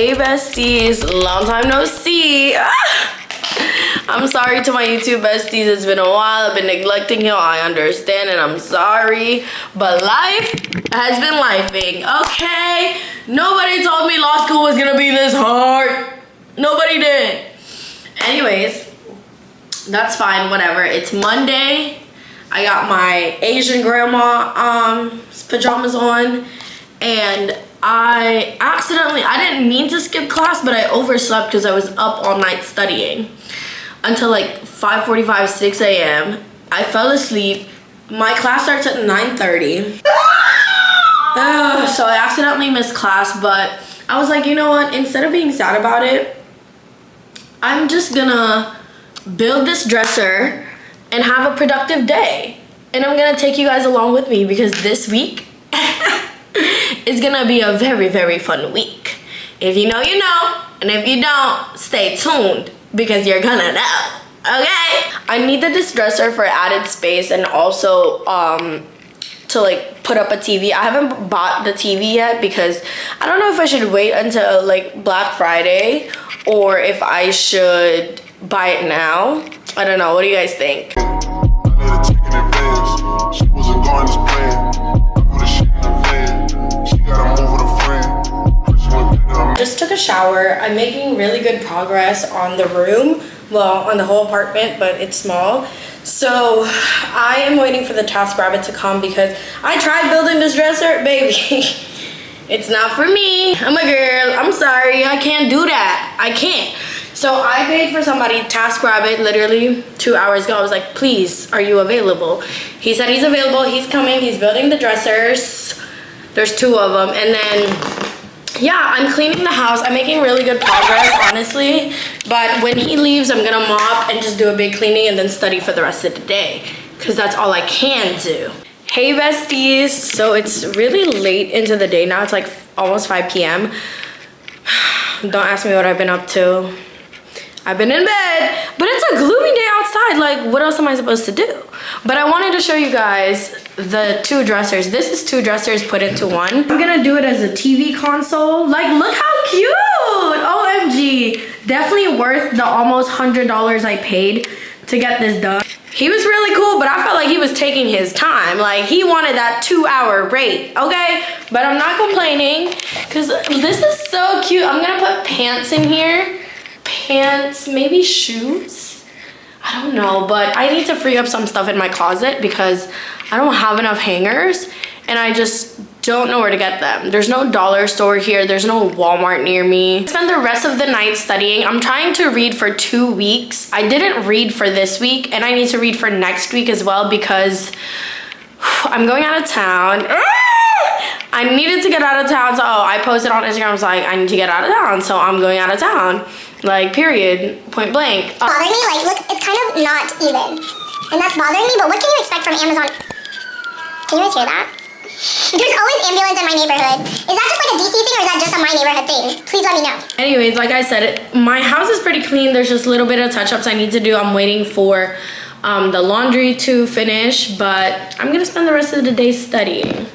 Hey besties, long time no see. I'm sorry to my YouTube besties, it's been a while. I've been neglecting you, I understand, and I'm sorry, but life has been lifing, okay? Nobody told me law school was gonna be this hard. Nobody did. Anyways, that's fine, whatever. It's Monday. I got my Asian grandma pajamas on, and I didn't mean to skip class, but I overslept because I was up all night studying until like 5:45, 6 a.m. I fell asleep. My class starts at 9:30. So I accidentally missed class, but I was like, you know what? Instead of being sad about it, I'm just gonna build this dresser and have a productive day. And I'm gonna take you guys along with me because this week is gonna be a very, very fun week. If you know, you know, and if you don't, stay tuned because you're gonna know, okay? I needed this dresser for added space and also to like put up a TV. I haven't bought the TV yet because I don't know if I should wait until like Black Friday or if I should buy it now. I don't know, what do you guys think? Just took a shower. I'm making really good progress on the room, well, on the whole apartment, but it's small. So I am waiting for the TaskRabbit to come because I tried building this dresser, baby. It's not for me. I'm a girl. I'm sorry. I can't do that. I can't. So I paid for somebody, TaskRabbit, literally 2 hours ago. I was like, please, are you available? He said he's available. He's coming. He's building the dressers. There's 2 of them. And then, yeah, I'm cleaning the house. I'm making really good progress, honestly. But when he leaves, I'm going to mop and just do a big cleaning and then study for the rest of the day. Because that's all I can do. Hey, besties. So it's really late into the day now. It's like almost 5 p.m. Don't ask me what I've been up to. I've been in bed, but it's a gloomy day outside. Like, what else am I supposed to do? But I wanted to show you guys the 2 dressers. This is 2 dressers put into one. I'm gonna do it as a TV console. Like, look how cute! OMG. Definitely worth the almost $100 I paid to get this done. He was really cool, but I felt like he was taking his time. Like, he wanted that 2-hour rate, okay? But I'm not complaining, because this is so cute. I'm gonna put pants in here. Pants, maybe shoes, I don't know, but I need to free up some stuff in my closet because I don't have enough hangers and I just don't know where to get them. There's no dollar store here, there's no Walmart near me. I spend the rest of the night studying. I'm trying to read for 2 weeks. I didn't read for this week and I need to read for next week as well because I'm going out of town. I needed to get out of town, so I posted on Instagram. I was like, I need to get out of town, so I'm going out of town. Like, period, point blank. Bothering me, like, look, it's kind of not even. And that's bothering me, but what can you expect from Amazon? Can you guys hear that? There's always ambulance in my neighborhood. Is that just like a DC thing or is that just a my neighborhood thing? Please let me know. Anyways, like I said, my house is pretty clean. There's just a little bit of touch-ups I need to do. I'm waiting for the laundry to finish, but I'm gonna spend the rest of the day studying.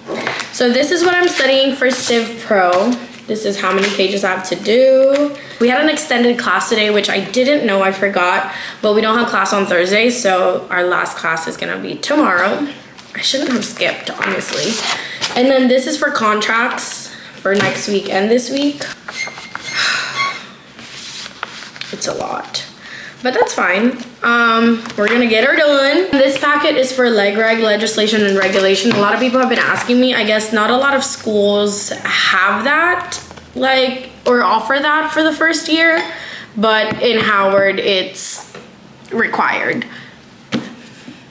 So this is what I'm studying for Civ Pro. This is how many pages I have to do. We had an extended class today, which I didn't know, I forgot, but we don't have class on Thursday, so our last class is gonna be tomorrow. I shouldn't have skipped, honestly. And then this is for contracts for next week and this week. It's a lot. But that's fine. We're gonna get her done. This packet is for leg reg, legislation and regulation. A lot of people have been asking me. I guess not a lot of schools have that, like, or offer that for the first year, but in Howard it's required.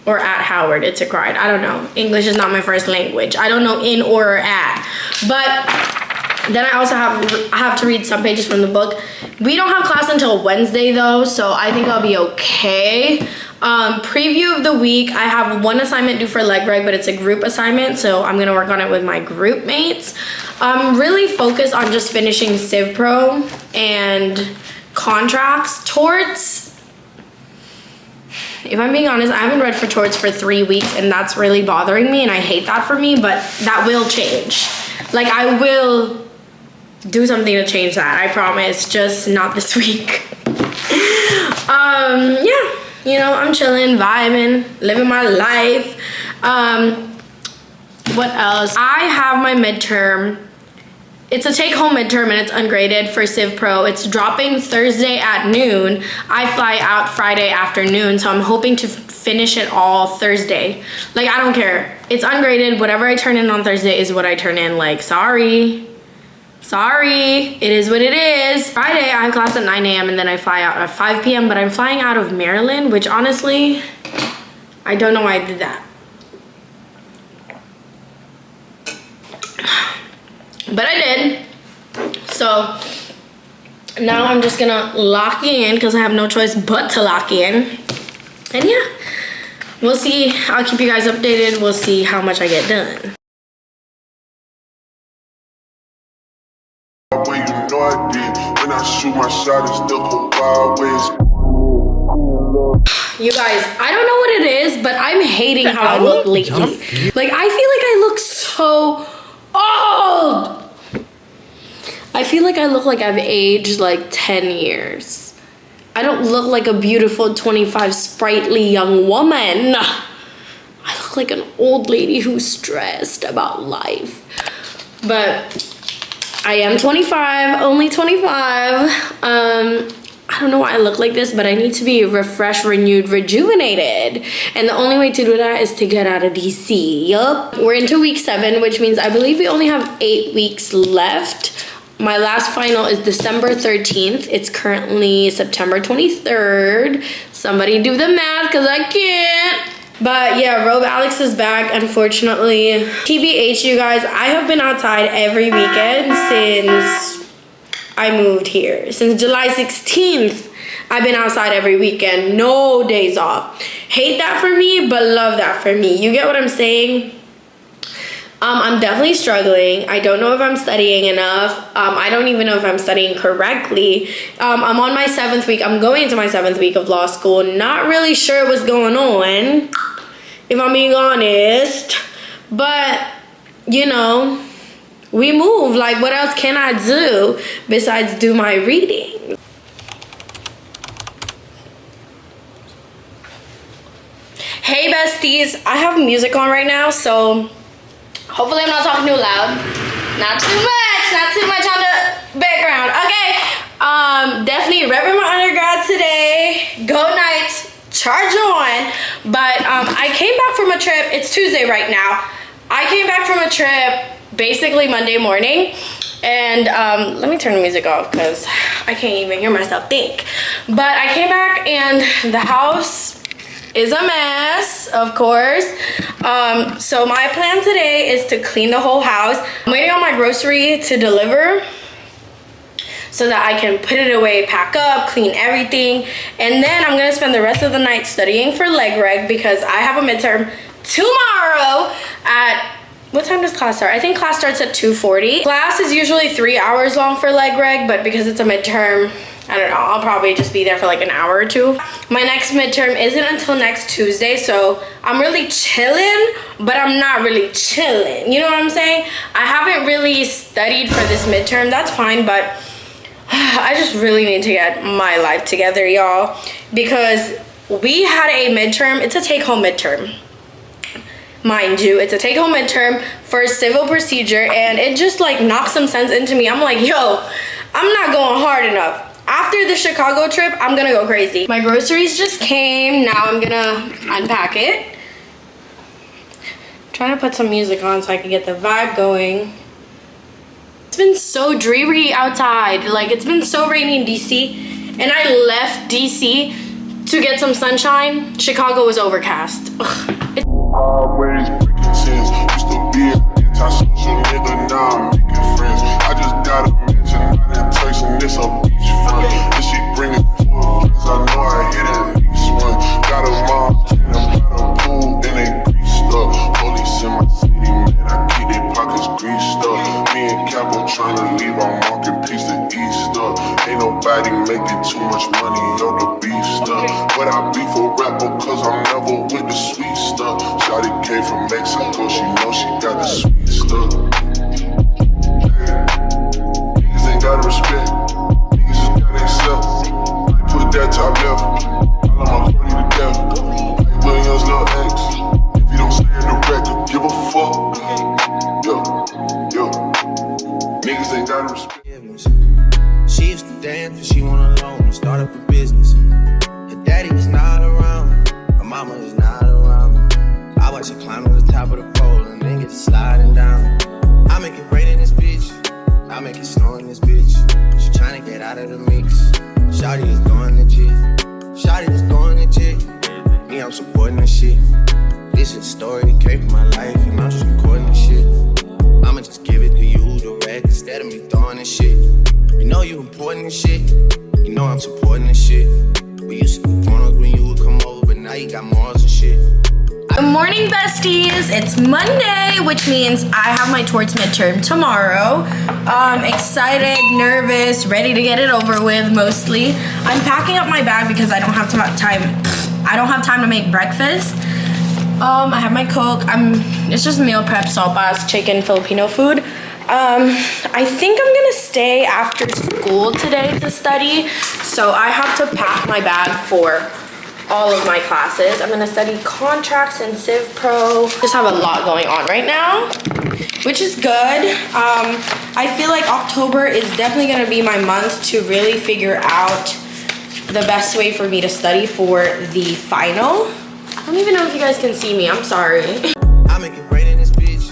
Or at Howard it's required. I don't know. English is not my first language. I don't know in or at. But then I also have to read some pages from the book. We don't have class until Wednesday though, so I think I'll be okay. Preview of the week, I have 1 assignment due for leg reg, but it's a group assignment, so I'm gonna work on it with my group mates. I'm really focused on just finishing Civ Pro and contracts. Torts, if I'm being honest, I haven't read for torts for 3 weeks and that's really bothering me and I hate that for me, but that will change. Like, I will do something to change that. I promise, just not this week. Yeah, you know, I'm chilling, vibing, living my life. What else? I have my midterm. It's a take-home midterm and it's ungraded for Civ Pro. It's dropping Thursday at noon. I fly out Friday afternoon, so I'm hoping to finish it all Thursday. Like, I don't care. It's ungraded. Whatever I turn in on Thursday is what I turn in. Like, sorry. It is what it is. Friday, I have class at 9 a.m. and then I fly out at 5 p.m. But I'm flying out of Maryland, which honestly, I don't know why I did that. But I did. So now I'm just gonna lock in because I have no choice but to lock in. And yeah, we'll see. I'll keep you guys updated. We'll see how much I get done. When you know I did, when I shoot my shot, it still go wild ways. You guys, I don't know what it is, but I'm hating how I look lately. Like, I feel like I look so old. I feel like I look like I've aged like 10 years. I don't look like a beautiful 25 sprightly young woman. I look like an old lady who's stressed about life. But I am 25, only 25. I don't know why I look like this, but I need to be refreshed, renewed, rejuvenated. And the only way to do that is to get out of DC. Yup. We're into week 7, which means I believe we only have 8 weeks left. My last final is December 13th. It's currently September 23rd. Somebody do the math because I can't. But yeah, Robe Alex is back, unfortunately. TBH, you guys, I have been outside every weekend since I moved here. Since July 16th, I've been outside every weekend. No days off. Hate that for me, but love that for me. You get what I'm saying? I'm definitely struggling. I don't know if I'm studying enough. I don't even know if I'm studying correctly. I'm on my 7th week. I'm going into my 7th week of law school. Not really sure what's going on, if I'm being honest. But, you know, we move. Like, what else can I do besides do my reading? Hey, besties. I have music on right now, so hopefully I'm not talking too loud. Not too much on the background. Okay, definitely repping my undergrad today. Go Knights, charge on. But I came back from a trip. It's Tuesday right now. I came back from a trip basically Monday morning. And let me turn the music off because I can't even hear myself think. But I came back and the house is a mess, of course. So my plan today is to clean the whole house. I'm waiting on my grocery to deliver so that I can put it away, pack up, clean everything. And then I'm gonna spend the rest of the night studying for leg reg because I have a midterm tomorrow at, what time does class start? I think class starts at 2:40. Class is usually 3 hours long for leg reg, but because it's a midterm, I don't know, I'll probably just be there for like an hour or two. My next midterm isn't until next Tuesday, so I'm really chilling, but I'm not really chilling. You know what I'm saying? I haven't really studied for this midterm, that's fine, but I just really need to get my life together, y'all, because we had a midterm. It's a take-home midterm. Mind you, it's a take-home midterm for civil procedure, and it just like knocked some sense into me. I'm like, yo, I'm not going hard enough. After the Chicago trip, I'm gonna go crazy. My groceries just came. Now I'm gonna unpack it. I'm trying to put some music on so I can get the vibe going. It's been so dreary outside. Like, it's been so rainy in DC, and I left DC to get some sunshine. Chicago was overcast. Always breaking sense. Used to be an anti-social nigga, now I'm making friends. I just got a mention, not in Turks, and it's a beach front. If she bring it full friends, I know I hit at least one. Got a mom, clean them by the pool, and they greased up. Police in my city, man, I keep their pockets greased up. Me and Capo trying to leave, I'm walking piece to east up. Ain't nobody making too much money on the beef stuff. But I be for rapper, cause I'm never with the sweet stuff. Shawty came from Mexico, she know she got the sweet stuff. Niggas when he's not around. I watch her climb to the top of the pole and then get to sliding down. I make it rain in this bitch, I make it snow in this bitch. She tryna get out of the mix. Shawty is going legit. Shawty is going legit. Me, I'm supporting this shit. This is a story that came from my life, and I'm just recording this shit. I'ma just give it to you direct instead of me throwing this shit. You know you important this shit. You know I'm supporting this shit. We used to do pornos when you would come over, but now you got morals and shit. Good morning, besties. It's Monday, which means I have my torts midterm tomorrow. Excited, nervous, ready to get it over with, mostly. I'm packing up my bag because I don't have time to make breakfast. I have my Coke. It's just meal prep, salt baths, chicken, Filipino food. I think I'm gonna stay after school today to study, so I have to pack my bag for all of my classes. I'm gonna study contracts and Civ Pro. Just have a lot going on right now, which is good. I feel like October is definitely gonna be my month to really figure out the best way for me to study for the final. I don't even know if you guys can see me, I'm sorry. I make it rain in this bitch,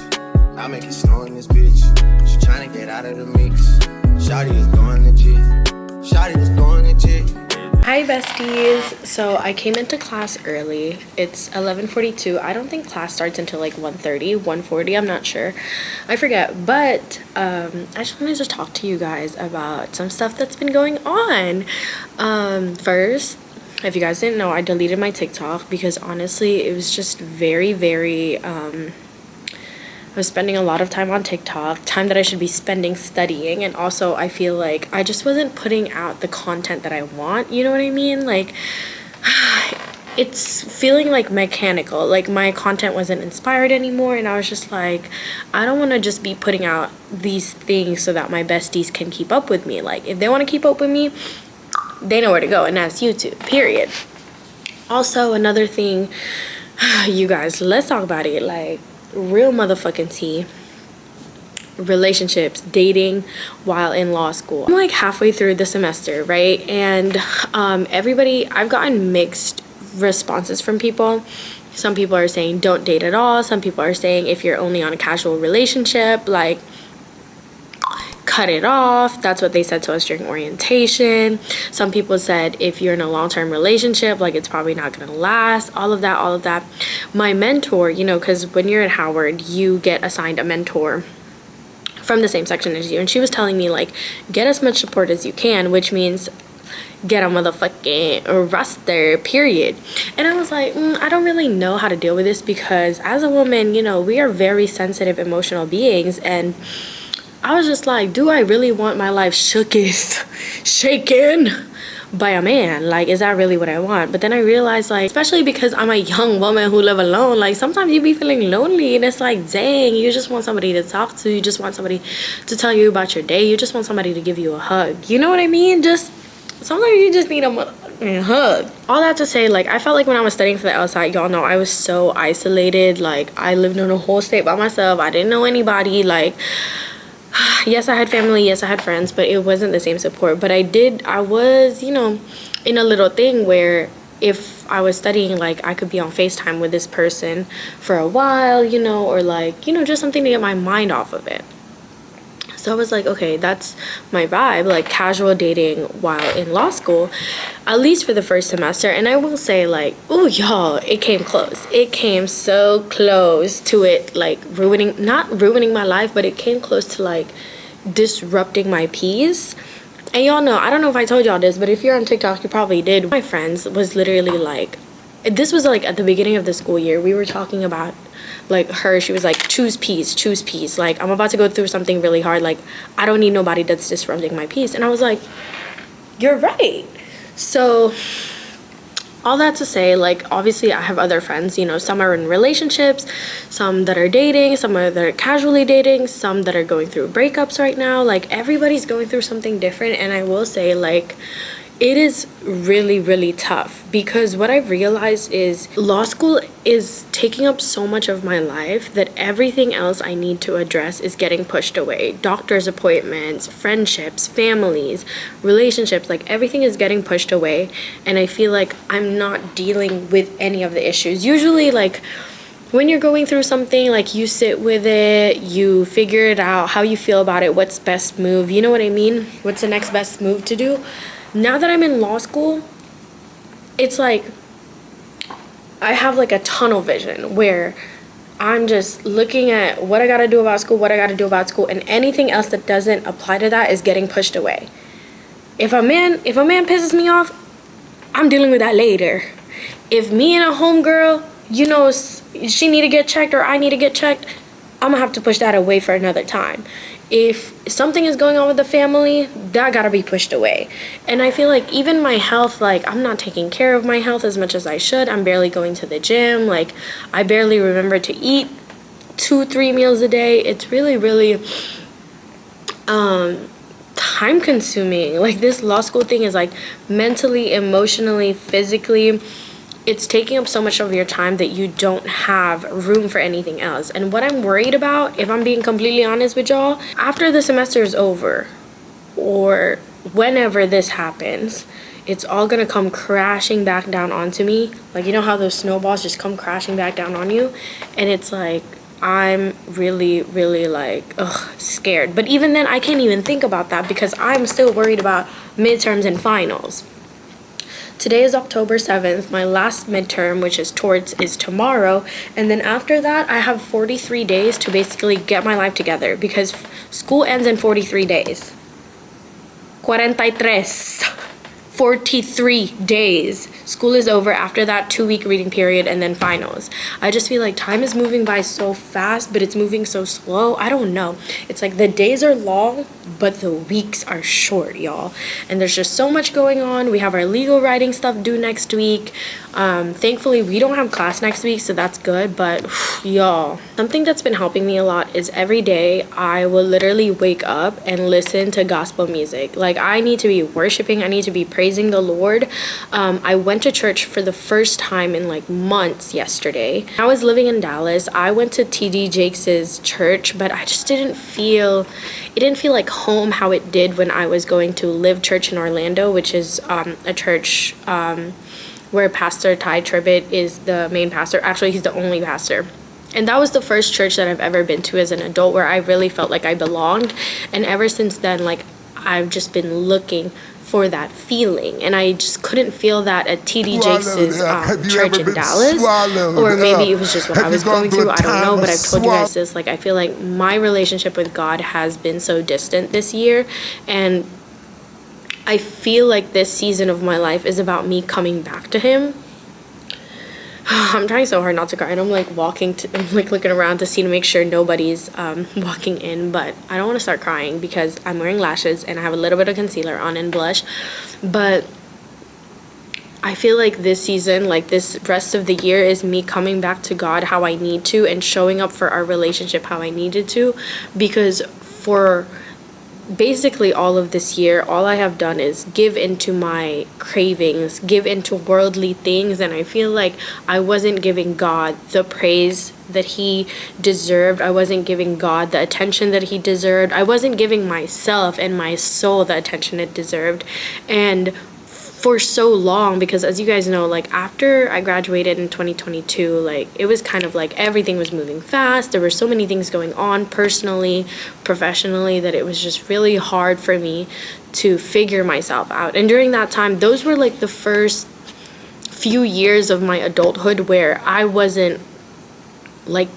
I make it snow in this bitch. She tryna get out of the mix. Shawty is going legit. Shawty is going legit. Hi besties. So I came into class early. It's 11:42. I don't think class starts until like 1:30, 1:40, I'm not sure. I forget. But I just wanted to talk to you guys about some stuff that's been going on. First, if you guys didn't know, I deleted my TikTok because honestly, it was just very I was spending a lot of time on TikTok, time that I should be spending studying, and also I feel like I just wasn't putting out the content that I want, you know what I mean? Like, it's feeling like mechanical, like my content wasn't inspired anymore, and I was just like, I don't want to just be putting out these things so that my besties can keep up with me. Like, if they want to keep up with me, they know where to go, and that's YouTube, period. Also, another thing, you guys, let's talk about it, like, real motherfucking tea. Relationships, dating while in law school. I'm like halfway through the semester, right? And I've gotten mixed responses from people. Some people are saying don't date at all. Some people are saying if you're only on a casual relationship, like, cut it off. That's what they said to us during orientation. Some people said if you're in a long-term relationship, like, it's probably not gonna last. All of that. My mentor, you know, because when you're at Howard, you get assigned a mentor from the same section as you, and she was telling me, like, get as much support as you can, which means get a motherfucking roster, period. And I was like, I don't really know how to deal with this because as a woman, you know, we are very sensitive, emotional beings, and I was just like, do I really want my life shaken by a man? Like, is that really what I want? But then I realized, like, especially because I'm a young woman who live alone, like, sometimes you be feeling lonely, and it's like, dang, you just want somebody to talk to. You just want somebody to tell you about your day. You just want somebody to give you a hug. You know what I mean? Just sometimes you just need a motherfucking hug. All that to say, like, I felt like when I was studying for the LSAT, y'all know I was so isolated. Like, I lived in a whole state by myself. I didn't know anybody. Like, yes, I had family, yes, I had friends, but it wasn't the same support. But I was, you know, in a little thing where if I was studying, like, I could be on FaceTime with this person for a while, you know, or like, you know, just something to get my mind off of it. So I was like, okay, that's my vibe, like casual dating while in law school, at least for the first semester. And I will say, like, oh, y'all, it came close. It came so close to it, like, not ruining my life, but it came close to, like, disrupting my peace. And y'all know, I don't know if I told y'all this, but if you're on TikTok, you probably did. My friends was literally like, this was like at the beginning of the school year, we were talking about, like, she was like, choose peace. Like, I'm about to go through something really hard. Like, I don't need nobody that's disrupting my peace. And I was like, you're right. So all that to say, like, obviously I have other friends, you know, some are in relationships, some that are dating, some that are casually dating, some that are going through breakups right now. Like, everybody's going through something different. And I will say, like, It is really, really tough because what I've realized is law school is taking up so much of my life that everything else I need to address is getting pushed away. Doctor's appointments, friendships, families, relationships, like everything is getting pushed away. And I feel like I'm not dealing with any of the issues. Usually, like, when you're going through something, like, you sit with it, you figure it out, how you feel about it, what's best move, you know what I mean? What's the next best move to do? Now that I'm in law school, it's like I have like a tunnel vision where I'm just looking at what I gotta do about school, and anything else that doesn't apply to that is getting pushed away. If a man pisses me off, I'm dealing with that later. If me and a homegirl, you know, she need to get checked or I need to get checked, I'm gonna have to push that away for another time. If something is going on with the family, that gotta be pushed away. And I feel like even my health, like, I'm not taking care of my health as much as I should. I'm barely going to the gym. Like, I barely remember to eat 2-3 meals a day. It's really, really time consuming. Like, this law school thing is like mentally, emotionally, physically, it's taking up so much of your time that you don't have room for anything else. And what I'm worried about, if I'm being completely honest with y'all, after the semester is over, or whenever this happens, it's all gonna come crashing back down onto me. Like, you know how those snowballs just come crashing back down on you? And it's like, I'm really, really like, scared. But even then, I can't even think about that because I'm still worried about midterms and finals. Today is October 7th. My last midterm, which is torts, is tomorrow. And then after that, I have 43 days to basically get my life together because school ends in 43 days. 43 days. School is over. After that, 2-week reading period and then finals. I just feel like time is moving by so fast, but it's moving so slow. I don't know. It's like the days are long, but the weeks are short, y'all. And there's just so much going on. We have our legal writing stuff due next week. Thankfully, we don't have class next week, so that's good. But y'all, something that's been helping me a lot is every day I will literally wake up and listen to gospel music. Like, I need to be worshiping. I need to be praising the Lord. I went to church for the first time in like months yesterday. I was living in Dallas. I went to TD Jakes' church, but I just didn't feel like home how it did when I was going to Live Church in Orlando, which is a church where Pastor Ty Tribbett is the main pastor. Actually, he's the only pastor. And that was the first church that I've ever been to as an adult where I really felt like I belonged. And ever since then, like, I've just been looking for that feeling, and I just couldn't feel that at TD Jakes' church in Dallas, or maybe it was just what I was going through, I don't know, but I've told you guys this, like, I feel like my relationship with God has been so distant this year, and I feel like this season of my life is about me coming back to Him. I'm trying so hard not to cry, and I'm like looking around to see to make sure nobody's walking in, but I don't want to start crying because I'm wearing lashes and I have a little bit of concealer on and blush. But I feel like this season, like this rest of the year, is me coming back to God how I need to and showing up for our relationship how I needed to, because for basically all of this year, all I have done is give into my cravings, give into worldly things, and I feel like I wasn't giving God the praise that He deserved. I wasn't giving God the attention that He deserved. I wasn't giving myself and my soul the attention it deserved. And for so long, because as you guys know, like, after I graduated in 2022, like, it was kind of like everything was moving fast. There were so many things going on personally, professionally, that it was just really hard for me to figure myself out. And during that time, those were like the first few years of my adulthood where I wasn't, like,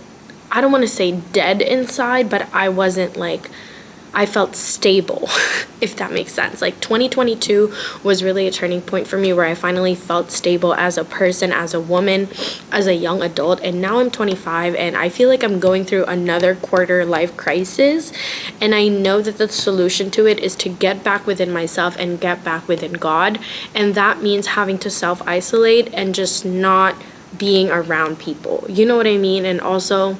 I don't want to say dead inside, but I wasn't like, I felt stable, if that makes sense. Like, 2022 was really a turning point for me where I finally felt stable as a person, as a woman, as a young adult. And now I'm 25 and I feel like I'm going through another quarter life crisis. And I know that the solution to it is to get back within myself and get back within God. And that means having to self-isolate and just not being around people. You know what I mean? And also,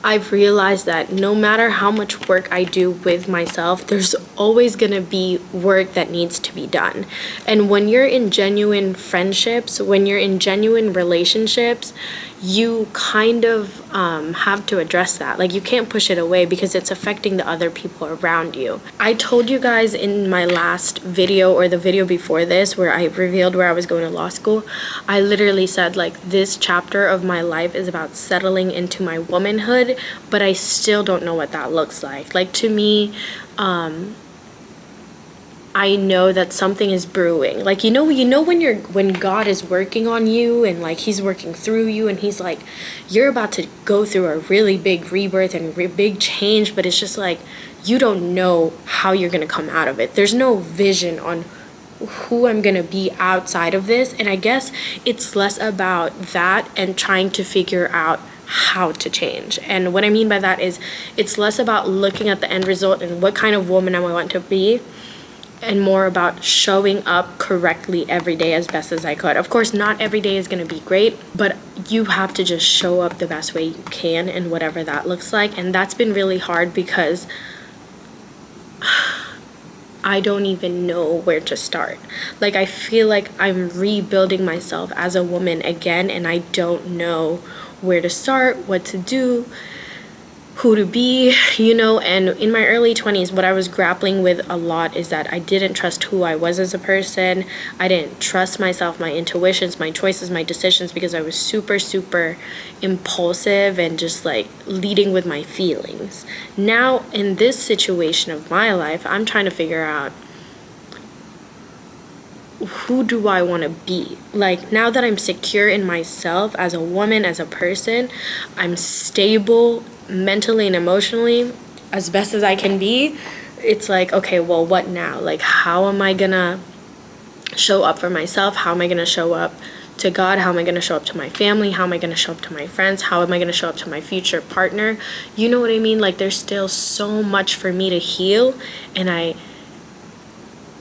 I've realized that no matter how much work I do with myself, there's always gonna be work that needs to be done. And when you're in genuine friendships, when you're in genuine relationships, you kind of have to address that. Like, you can't push it away because it's affecting the other people around you. I told you guys in my last video, or the video before this, where I revealed where I was going to law school, I literally said, like, this chapter of my life is about settling into my womanhood, but I still don't know what that looks like. Like, to me, I know that something is brewing. Like, you know when God is working on you, and like he's working through you, and he's like, you're about to go through a really big rebirth and big change, but it's just like you don't know how you're gonna come out of it. There's no vision on who I'm gonna be outside of this. And I guess it's less about that and trying to figure out how to change. And what I mean by that is, it's less about looking at the end result and what kind of woman I want to be, and more about showing up correctly every day as best as I could. Of course, not every day is going to be great, but you have to just show up the best way you can, and whatever that looks like. And that's been really hard because I don't even know where to start. Like, I feel like I'm rebuilding myself as a woman again, and I don't know where to start, what to do, who to be, you know. And in my early 20s, what I was grappling with a lot is that I didn't trust who I was as a person. I didn't trust myself, my intuitions, my choices, my decisions, because I was super impulsive and just like leading with my feelings. Now, in this situation of my life, I'm trying to figure out, who do I want to be? Like, now that I'm secure in myself as a woman, as a person, I'm stable mentally and emotionally as best as I can be. It's like, okay, well, what now? Like, how am I gonna show up for myself? How am I gonna show up to God? How am I gonna show up to my family? How am I gonna show up to my friends? How am I gonna show up to my future partner? You know what I mean? Like, there's still so much for me to heal, and I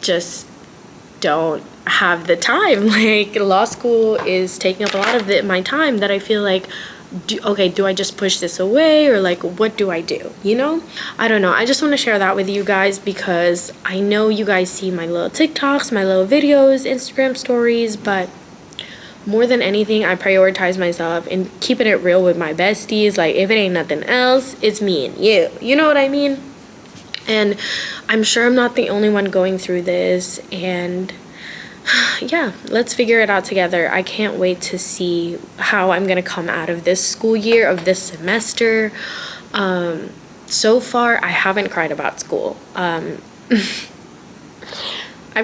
just don't have the time. Like, law school is taking up a lot of my time, that I feel like, do I just push this away, or like, what do I do? You know, I don't know. I just want to share that with you guys because I know you guys see my little TikToks, my little videos, Instagram stories, but more than anything, I prioritize myself and keeping it real with my besties. Like, if it ain't nothing else, it's me and you know what I mean? And I'm sure I'm not the only one going through this, and yeah, let's figure it out together. I can't wait to see how I'm gonna come out of this school year, of this semester. So far, I haven't cried about school. I've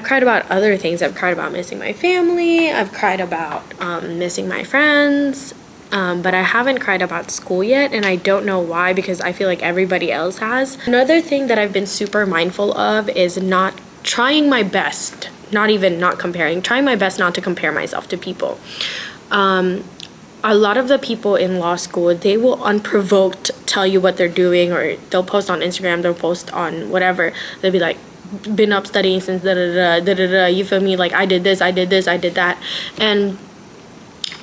cried about other things. I've cried about missing my family. I've cried about missing my friends. But I haven't cried about school yet, and I don't know why, because I feel like everybody else has. Another thing that I've been super mindful of is not trying my best, not comparing, trying my best not to compare myself to people. A lot of the people in law school, they will unprovoked tell you what they're doing, or they'll post on Instagram, they'll post on whatever. They'll be like, been up studying since da-da-da, you feel me? Like, I did this, I did this, I did that. And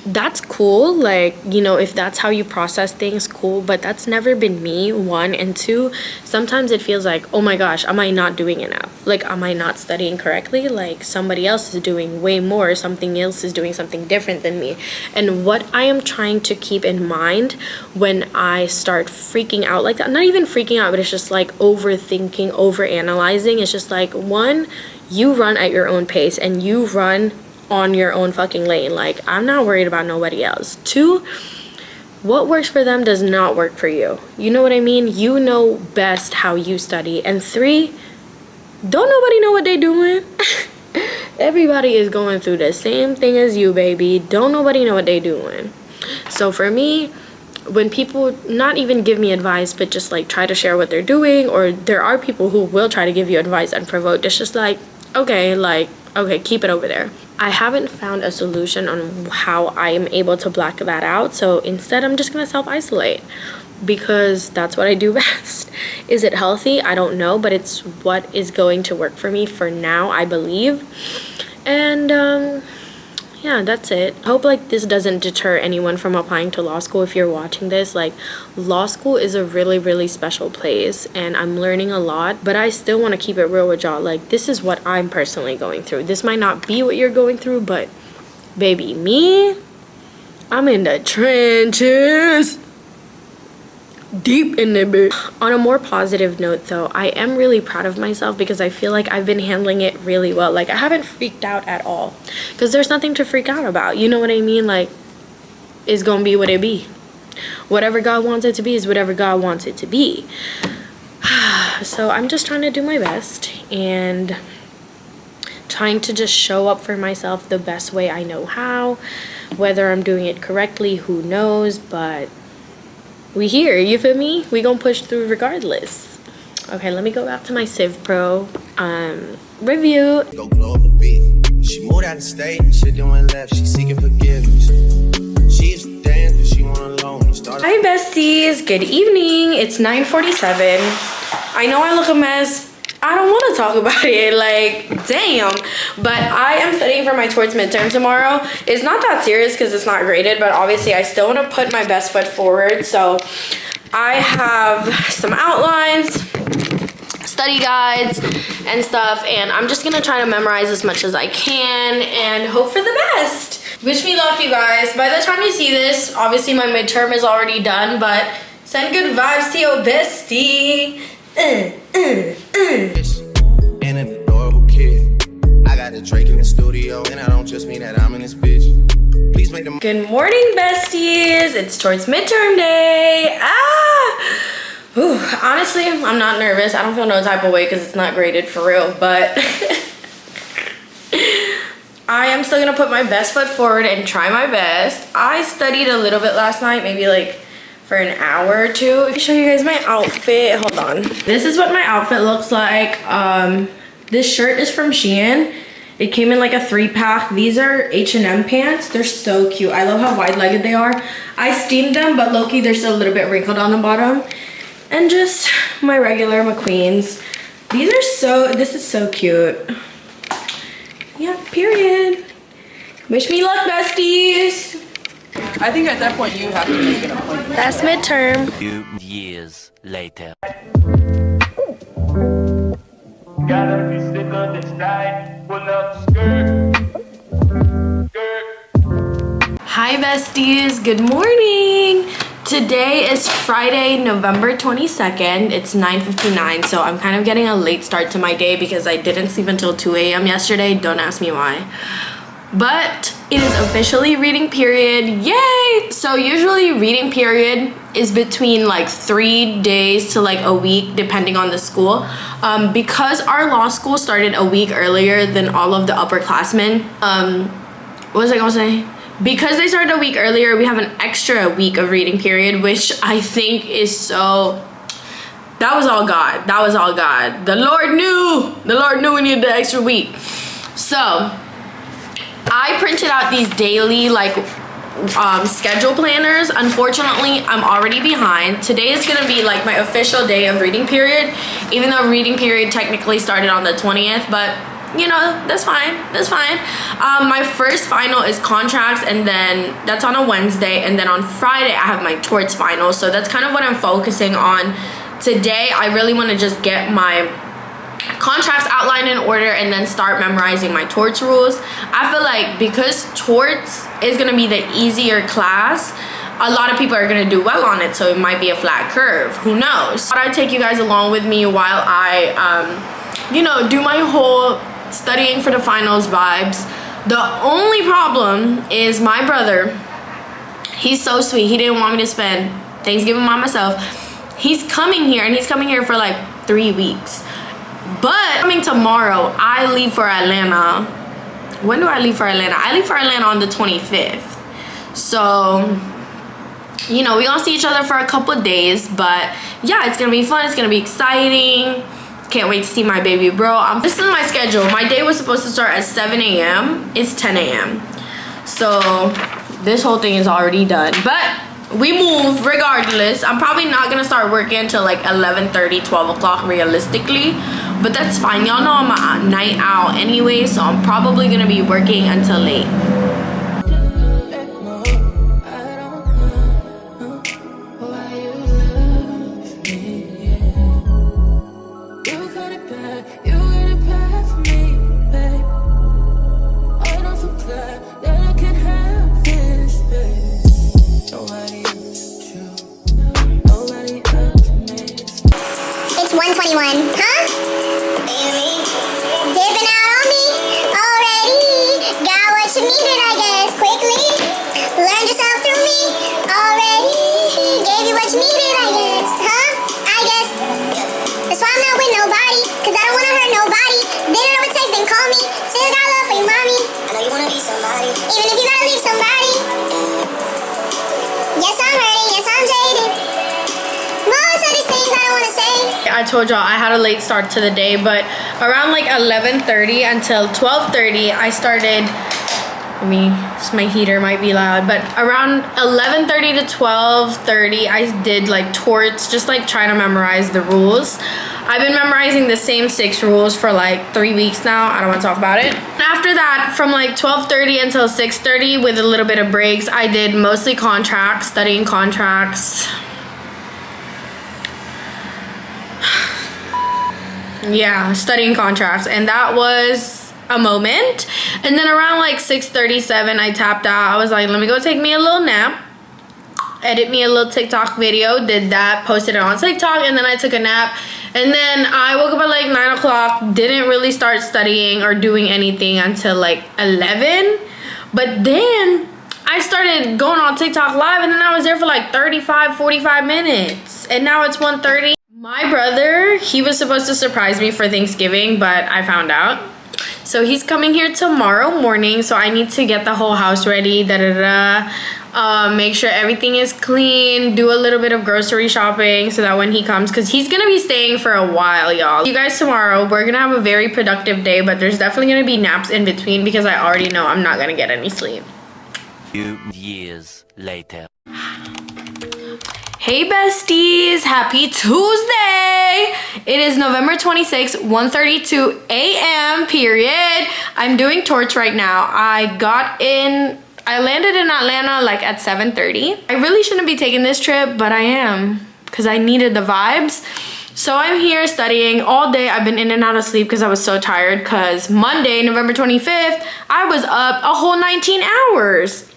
that's cool, like, you know, if that's how you process things, cool, but that's never been me, one. And two, sometimes it feels like, oh my gosh, am I not doing enough? Like, am I not studying correctly? Like, somebody else is doing way more, something else is doing something different than me. And what I am trying to keep in mind when I start freaking out like that, not even freaking out, but it's just like overthinking, overanalyzing, it's just like, one, you run at your own pace and you run on your own fucking lane. Like, I'm not worried about nobody else. Two, what works for them does not work for you. You know what I mean? You know best how you study. And three, don't nobody know what they doing. Everybody is going through the same thing as you, baby. Don't nobody know what they doing. So for me, when people not even give me advice, but just like try to share what they're doing, or there are people who will try to give you advice unprovoked, it's just like, okay, keep it over there. I haven't found a solution on how I am able to black that out. So instead, I'm just going to self-isolate, because that's what I do best. Is it healthy? I don't know, but it's what is going to work for me for now, I believe. And yeah, that's it. I hope like this doesn't deter anyone from applying to law school. If you're watching this, like, law school is a really, really special place and I'm learning a lot, but I still want to keep it real with y'all. Like, this is what I'm personally going through. This might not be what you're going through, but baby, me, I'm in the trenches. Deep in the bit. On a more positive note though, I am really proud of myself because I feel like I've been handling it really well. Like, I haven't freaked out at all because there's nothing to freak out about, you know what I mean? Like, it's gonna be what it be. Whatever God wants it to be is whatever God wants it to be. So I'm just trying to do my best and trying to just show up for myself the best way I know how. Whether I'm doing it correctly, who knows, but we here, you feel me? We gonna push through regardless. Okay, let me go back to my Civ Pro review. Go blow up a bit. She moved out of state, she doing left, she seeking forgiveness. She used to dance, but she went alone. Hi besties, good evening. It's 9:47. I know I look a mess. I don't want to talk about it, like, damn. But I am studying for my torts midterm tomorrow. It's not that serious because it's not graded, but obviously I still want to put my best foot forward. So I have some outlines, study guides, and stuff, and I'm just gonna try to memorize as much as I can and hope for the best. Wish me luck, you guys. By the time you see this, obviously my midterm is already done, but send good vibes to your bestie. And an adorable kid. I got a Drake in the studio, and I don't just mean that I'm in this bitch. Please make them. Good morning, besties. It's towards midterm day. Ooh, honestly, I'm not nervous. I don't feel no type of way because it's not graded for real, but I am still gonna put my best foot forward and try my best. I studied a little bit last night, maybe like for an hour or two. Let me show you guys my outfit. Hold on. This is what my outfit looks like. This shirt is from Shein. It came in like a 3-pack. These are H&M pants. They're so cute. I love how wide-legged they are. I steamed them, but low-key they're still a little bit wrinkled on the bottom. And just my regular McQueens. This is so cute. Yeah, period. Wish me luck, besties. I think at that point you have to make an appointment. That's midterm. Few years later. Gotta be sick of this night. Pull up skirt. Hi besties, good morning. Today is Friday, November 22nd. It's 9:59, so I'm kind of getting a late start to my day because I didn't sleep until 2 a.m. yesterday. Don't ask me why. But it is officially reading period. Yay! So usually reading period is between like 3 days to like a week depending on the school. Because our law school started a week earlier than all of the upperclassmen. What was I gonna say? Because they started a week earlier, we have an extra week of reading period, which I think is so... That was all God. That was all God. The Lord knew. The Lord knew we needed the extra week. So I printed out these daily like schedule planners. Unfortunately, I'm already behind. Today is gonna be like my official day of reading period, even though reading period technically started on the 20th, but you know, that's fine. That's fine. My first final is contracts, and then that's on a Wednesday, and then on Friday I have my torts final. So that's kind of what I'm focusing on today. I really want to just get my contracts outlined in order and then start memorizing my torts rules. I feel like because torts is going to be the easier class, a lot of people are going to do well on it, so it might be a flat curve. Who knows? But I take you guys along with me while I you know, do my whole studying for the finals vibes. The only problem is my brother. He's so sweet. He didn't want me to spend Thanksgiving by myself. He's coming here, and he's coming here for like 3 weeks. But coming tomorrow, I leave for Atlanta. When do I leave for Atlanta? I leave for Atlanta on the 25th. So, you know, we gonna see each other for a couple of days. But yeah, it's gonna be fun. It's gonna be exciting. Can't wait to see my baby bro. This is my schedule. My day was supposed to start at 7 a.m. It's 10 a.m. So this whole thing is already done. But we move regardless. I'm probably not gonna start working until like 11:30, 12 o'clock realistically. But that's fine. Y'all know I'm a night owl anyway, so I'm probably gonna be working until late. anyone, huh? Dipping out on me already. Got what you needed, I guess, quickly. Learned yourself through me already. Gave you what you needed, I guess, huh? I guess. That's why I'm not with nobody, cause I don't wanna hurt nobody. Didn't know what text, then call me. Still got love for your mommy. I know you wanna be somebody. Even if you gotta leave somebody. Yes, I'm hurting, yes, I'm jaded. Most of these things I don't wanna say. I told y'all I had a late start to the day, but around like 11:30 until 12:30 I started. My heater might be loud, but around 11:30 to 12:30 I did like torts, just like trying to memorize the rules. I've been memorizing the same 6 rules for like 3 weeks now. I don't want to talk about it. After that, from like 12:30 until 6:30 with a little bit of breaks, I did mostly contracts, studying contracts. Yeah, studying contracts, and that was a moment. And then around like 6:37 I tapped out. I was like, let me go take me a little nap, edit me a little TikTok video, did that, posted it on TikTok, and then I took a nap. And then I woke up at like 9 o'clock, didn't really start studying or doing anything until like 11. But then I started going on TikTok live, and then I was there for like 45 minutes, and now it's 1:30. My brother, he was supposed to surprise me for Thanksgiving, but I found out. So he's coming here tomorrow morning, so I need to get the whole house ready, make sure everything is clean, do a little bit of grocery shopping so that when he comes, because he's gonna be staying for a while, y'all. You guys, tomorrow we're gonna have a very productive day, but there's definitely gonna be naps in between because I already know I'm not gonna get any sleep. Few years later. Hey besties, happy Tuesday. It is November 26th, 1:32 a.m. period. I'm doing torts right now. I landed in Atlanta like at 7:30. I really shouldn't be taking this trip, but I am, because I needed the vibes. So I'm here studying all day. I've been in and out of sleep because I was so tired, because Monday, November 25th, I was up a whole 19 hours.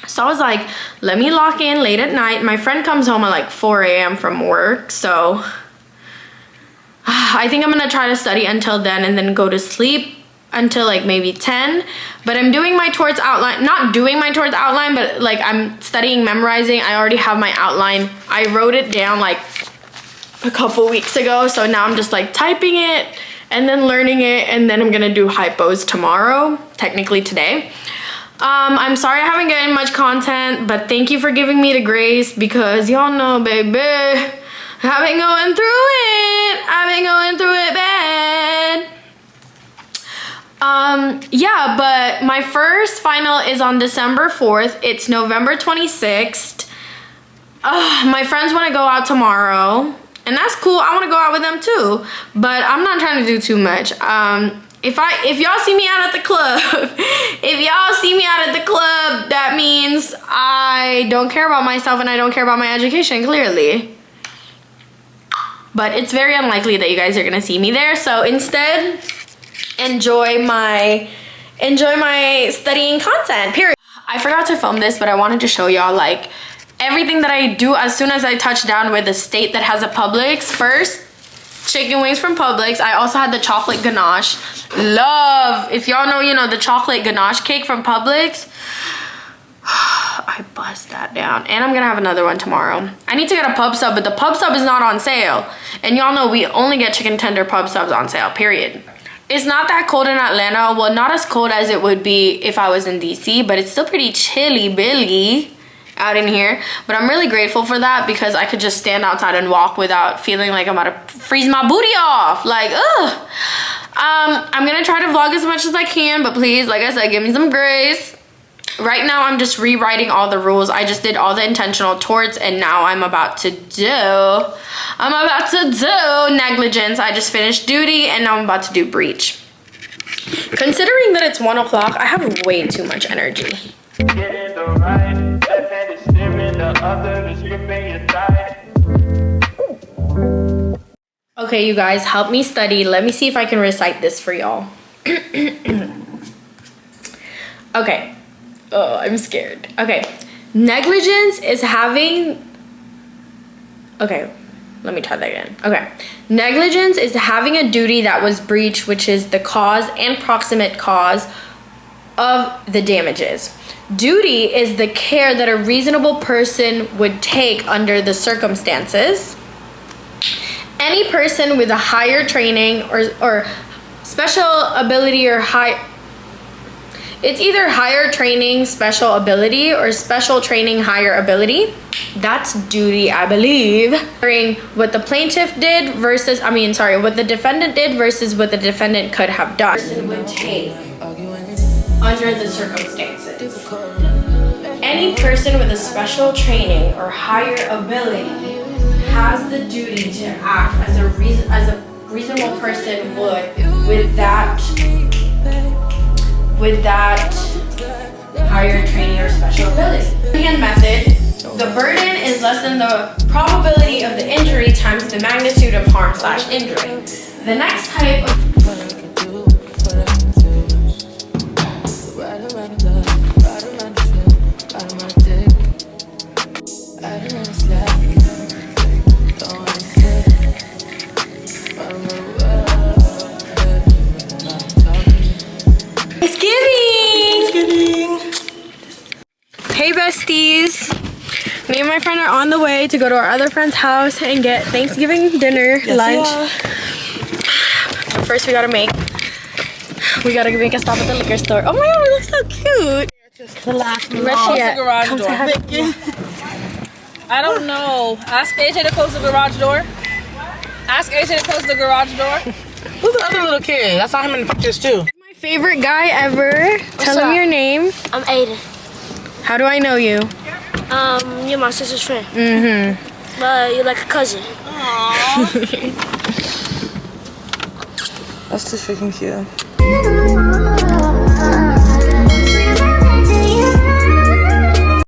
So I was like, let me lock in late at night. My friend comes home at like 4 a.m. from work, so I think I'm gonna try to study until then and then go to sleep until like maybe 10. But I'm doing my torts outline, not doing my torts outline, but like I'm studying, memorizing. I already have my outline. I wrote it down like a couple weeks ago, so now I'm just like typing it and then learning it, and then I'm gonna do hypos tomorrow, technically today. I'm sorry I haven't gotten much content, but thank you for giving me the grace, because y'all know, baby, I've been going through it. I've been going through it bad. Yeah, but my first final is on December 4th. It's November 26th. My friends want to go out tomorrow, and that's cool. I want to go out with them too, but I'm not trying to do too much. If y'all see me out at the club, that means I don't care about myself and I don't care about my education, clearly. But it's very unlikely that you guys are gonna see me there. So instead, enjoy my studying content, period. I forgot to film this, but I wanted to show y'all like everything that I do as soon as I touch down with a state that has a Publix. First, chicken wings from Publix. I also had the chocolate ganache. Love, if y'all know, you know, the chocolate ganache cake from Publix. I bust that down. And I'm gonna have another one tomorrow. I need to get a pub sub, but the pub sub is not on sale. And y'all know we only get chicken tender pub subs on sale, period. It's not that cold in Atlanta. Well, not as cold as it would be if I was in DC, but it's still pretty chilly billy out in here. But I'm really grateful for that, because I could just stand outside and walk without feeling like I'm about to freeze my booty off. Like, ugh. I'm gonna try to vlog as much as I can, but please, like I said, give me some grace. Right now, I'm just rewriting all the rules. I just did all the intentional torts, and now I'm about to do negligence. I just finished duty, and now I'm about to do breach. Considering that it's 1 o'clock, I have way too much energy. Get in the right, left hand is steering, the other is gripping your thigh. Okay, you guys, help me study. Let me see if I can recite this for y'all. Okay. Oh, I'm scared. Okay. Negligence is having... Okay. let me try that again. Okay. Negligence is having a duty that was breached, which is the cause and proximate cause of the damages. Duty is the care that a reasonable person would take under the circumstances. Any person with a higher training or special ability or it's either higher training, special ability, or special training, higher ability. That's duty, I believe. What the plaintiff did versus, what the defendant did versus what the defendant could have done. Person would take under the circumstances. Any person with a special training or higher ability has the duty to act as a reasonable person would with that higher training or special ability. Hand method, the burden is less than the probability of the injury times the magnitude of harm/injury. The next type of Hey besties! Me and my friend are on the way to go to our other friend's house and get Thanksgiving dinner, lunch. First we gotta make a stop at the liquor store. Oh my god, it looks so cute! The last one. Close the garage door. I don't know. Ask AJ to close the garage door. Ask AJ to close the garage door. Who's the other little kid? I saw him in the pictures too. My favorite guy ever. Tell him your name. I'm Aiden. How do I know you? You're my sister's friend. Mm-hmm. But you're like a cousin. Aww. That's too freaking cute.